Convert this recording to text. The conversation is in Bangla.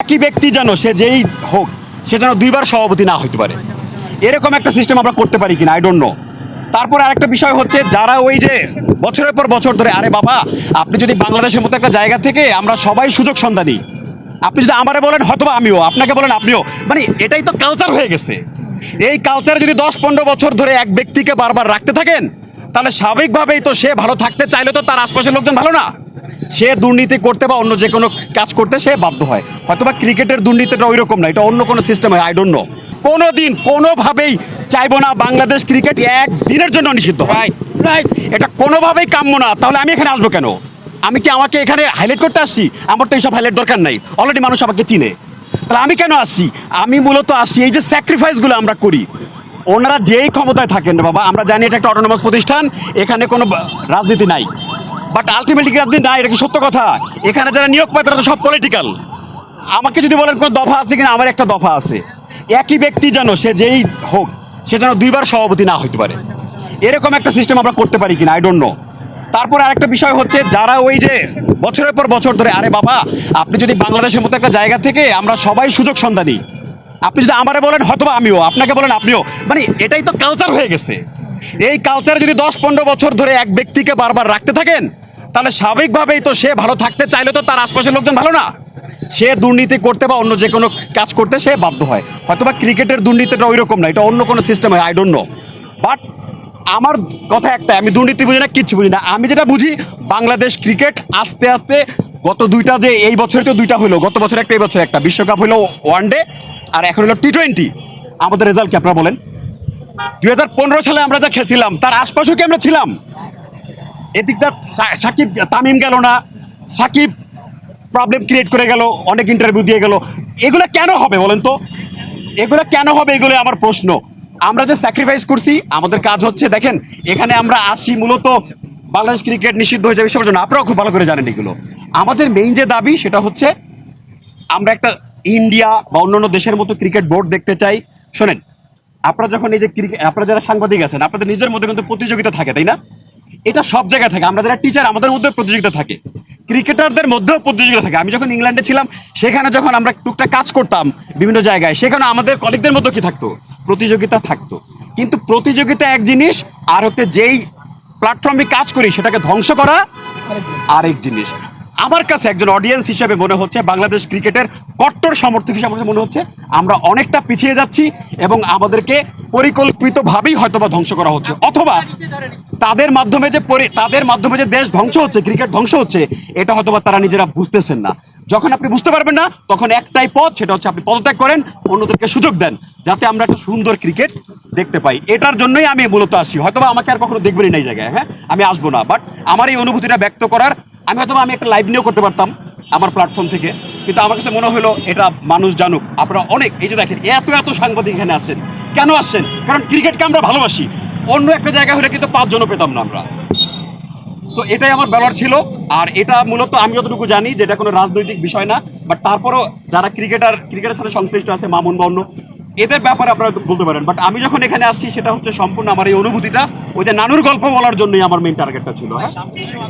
একই ব্যক্তি যেন সে যেই হোক সে যেন দুইবার সভাপতি না হইতে পারে, এরকম একটা সিস্টেম আমরা করতে পারি কিনা আই ডোন্ট নো। তারপর আরেকটা বিষয় হচ্ছে, যারা ওই যে বছরের পর বছর ধরে, আরে বাবা আপনি যদি বাংলাদেশের মতো একটা জায়গা থেকে আমরা সবাই সুযোগ সন্ধানী, আপনি যদি আমারে বলেন হয়তোবা আমিও, আপনাকে বলেন আপনিও, মানে এটাই তো কালচার হয়ে গেছে। এই কালচারে যদি 10-15 বছর ধরে এক ব্যক্তিকে বারবার রাখতে থাকেন, তাহলে স্বাভাবিকভাবেই তো সে ভালো থাকতে চাইলে তো তার আশপাশের লোকজন ভালো না, সে দুর্নীতি করতে বা অন্য যে কোনো কাজ করতে সে বাধ্য হয়। হয়তোবা ক্রিকেটের দুর্নীতিটা ওই রকম না, এটা অন্য কোনো সিস্টেম হয়, আই ডোন্ট নো। কোনোদিন কোনোভাবেই চাইবো না বাংলাদেশ ক্রিকেট একদিনের জন্য নিষিদ্ধ হয়, রাইট? এটা কোনোভাবেই কাম্য না। তাহলে আমি এখানে আসবো কেন? আমি কি আমাকে এখানে হাইলাইট করতে আসছি? আমার তো এইসব হাইলাইট দরকার নাই, অলরেডি মানুষ আমাকে চিনে। তাহলে আমি কেন আসছি? আমি মূলত আসছি এই যে স্যাক্রিফাইসগুলো আমরা করি, ওনারা যেই ক্ষমতায় থাকেন না বাবা, আমরা জানি এটা একটা অটোনমাস প্রতিষ্ঠান, এখানে কোনো রাজনীতি নাই, বাট আলটিমেটলি রাজনীতি নাই, এটা কি সত্য কথা? এখানে যারা নিয়োগ পায় তারা তো সব পলিটিক্যাল। আমাকে যদি বলেন কোন দফা আছে কিনা, আমার একটা দফা আছে, একই ব্যক্তি যেন সে যেই হোক সে যেন দুইবার সভাপতি না হইতে পারে, এরকম একটা সিস্টেম আমরা করতে পারি কিনা আই ডোন্ট নো। তারপর আরেকটা বিষয় হচ্ছে, যারা ওই যে বছরের পর বছর ধরে, আরে বাবা আপনি যদি বাংলাদেশের মতো একটা জায়গা থেকে আমরা সবাই সুযোগ সন্ধানী, আপনি যদি আমারে বলেন হয়তোবা আমিও, আপনাকে বলেন আপনিও, মানে এটাই তো কালচার হয়ে গেছে। এই কালচারে যদি 10-15 বছর ধরে এক ব্যক্তিকে বারবার রাখতে থাকেন, তাহলে স্বাভাবিকভাবেই তো সে ভালো থাকতে চাইলে তো তার আশপাশের লোকজন ভালো না, সে দুর্নীতি করতে বা অন্য যে কোনো কাজ করতে সে বাধ্য হয়। হয়তোবা ক্রিকেটের দুর্নীতিটা ওই রকম না, এটা অন্য কোনো সিস্টেম হয়, আই ডোন্ট নো। বাট আমার কথা একটা, আমি দুর্নীতি বুঝি না, কিচ্ছু বুঝি না। আমি যেটা বুঝি, বাংলাদেশ ক্রিকেট আস্তে আস্তে গত দুইটা, যে এই বছরে তো দুইটা হলো, গত বছর একটা এই বছর একটা, বিশ্বকাপ হলো ওয়ানডে আর এখন হলো টি-20, আমাদের রেজাল্ট কি আপনারা বলেন? 2015 সালে আমরা যা খেলছিলাম তার আশপাশেও কি আমরা ছিলাম? এদিকটা সাকিব তামিম গেল না, সাকিব প্রবলেম ক্রিয়েট করে গেল, অনেক ইন্টারভিউ দিয়ে গেল, এগুলো কেন হবে বলেন তো? এগুলো কেন হবে? এগুলো আমার প্রশ্ন। আমরা যে স্যাক্রিফাইস করছি, আমাদের কাজ হচ্ছে, দেখেন এখানে আমরা আসি মূলত বাংলাদেশ ক্রিকেট নিষিদ্ধ হয়ে যাবে সবার জন্য, আপনারাও খুব ভালো করে জানেন এগুলো। আমাদের মেইন যে দাবি সেটা হচ্ছে, আমরা একটা ইন্ডিয়া বা অন্যান্য দেশের মতো ক্রিকেট বোর্ড দেখতে চাই। শোনেন, আপনারা যখন এই যে ক্রিকেট, আপনারা যারা সাংবাদিক আছেন, আপনাদের নিজের মধ্যে কিন্তু প্রতিযোগিতা থাকে, তাই না? এটা সব জায়গায় থাকে। আমরা যারা টিচার, আমাদের মধ্যে প্রতিযোগিতা থাকে, ক্রিকেটারদের মধ্যেও প্রতিযোগিতা থাকে। আমি যখন ইংল্যান্ডে ছিলাম, সেখানে যখন আমরা টুকটাক কাজ করতাম বিভিন্ন জায়গায়, সেখানে আমাদের কলিগদের মধ্যে কি থাকতো? প্রতিযোগিতা থাকতো। কিন্তু প্রতিযোগিতা এক জিনিস, আর হচ্ছে যেই প্ল্যাটফর্মে কাজ করি সেটাকে ধ্বংস করা আরেক জিনিস। আমার কাছে একজন অডিয়েন্স হিসেবে মনে হচ্ছে, বাংলাদেশ ক্রিকেটের কট্টর সমর্থক হিসেবে মনে হচ্ছে আমরা অনেকটা পিছিয়ে যাচ্ছি এবং আমাদেরকে পরিকল্পিতভাবেই হয়তোবা ধ্বংস করা হচ্ছে, অথবা তাদের মাধ্যমে যে দেশ ধ্বংস হচ্ছে, ক্রিকেট ধ্বংস হচ্ছে, এটা হয়তোবা তারা নিজেরা বুঝতেছেন না। যখন আপনি বুঝতে পারবেন না, তখন একটাই পথ, সেটা হচ্ছে আপনি পদত্যাগ করেন, অন্যদেরকে সুযোগ দেন, যাতে আমরা একটা সুন্দর ক্রিকেট দেখতে পাই। এটার জন্যই আমি মূলত আসি। হয়তোবা আমাকে আর কখনো দেখবেনই না এই জায়গায়, হ্যাঁ, আমি আসবো না, বাট আমার এই অনুভূতিটা ব্যক্ত করার, আমি একটা লাইভ নিয়েও করতে পারতাম আমার প্ল্যাটফর্ম থেকে, কিন্তু আমার কাছে মনে হলো এটা মানুষ জানুক। আপনারা অনেক, এই যে দেখেন এত এত সাংবাদিক এখানে আসছেন, কেন আসছেন? কারণ ক্রিকেটকে আমরা ভালোবাসি। অন্য একটা জায়গা হলে কিন্তু 5 জনও পেতাম না আমরা। সো এটাই আমার বলার ছিল। আর এটা মূলত আমি যতটুকু জানি যে এটা কোনো রাজনৈতিক বিষয় না, বাট তারপরও যারা ক্রিকেটের সাথে সংশ্লিষ্ট আছে, মামুন বা অন্য, এদের ব্যাপারে আপনারা বলতে পারেন। বাট আমি যখন এখানে আসছি, সেটা হচ্ছে সম্পূর্ণ আমার এই অনুভূতিটা, ওই যে নানুর গল্প বলার জন্যই আমার মেইন টার্গেটটা ছিল, হ্যাঁ।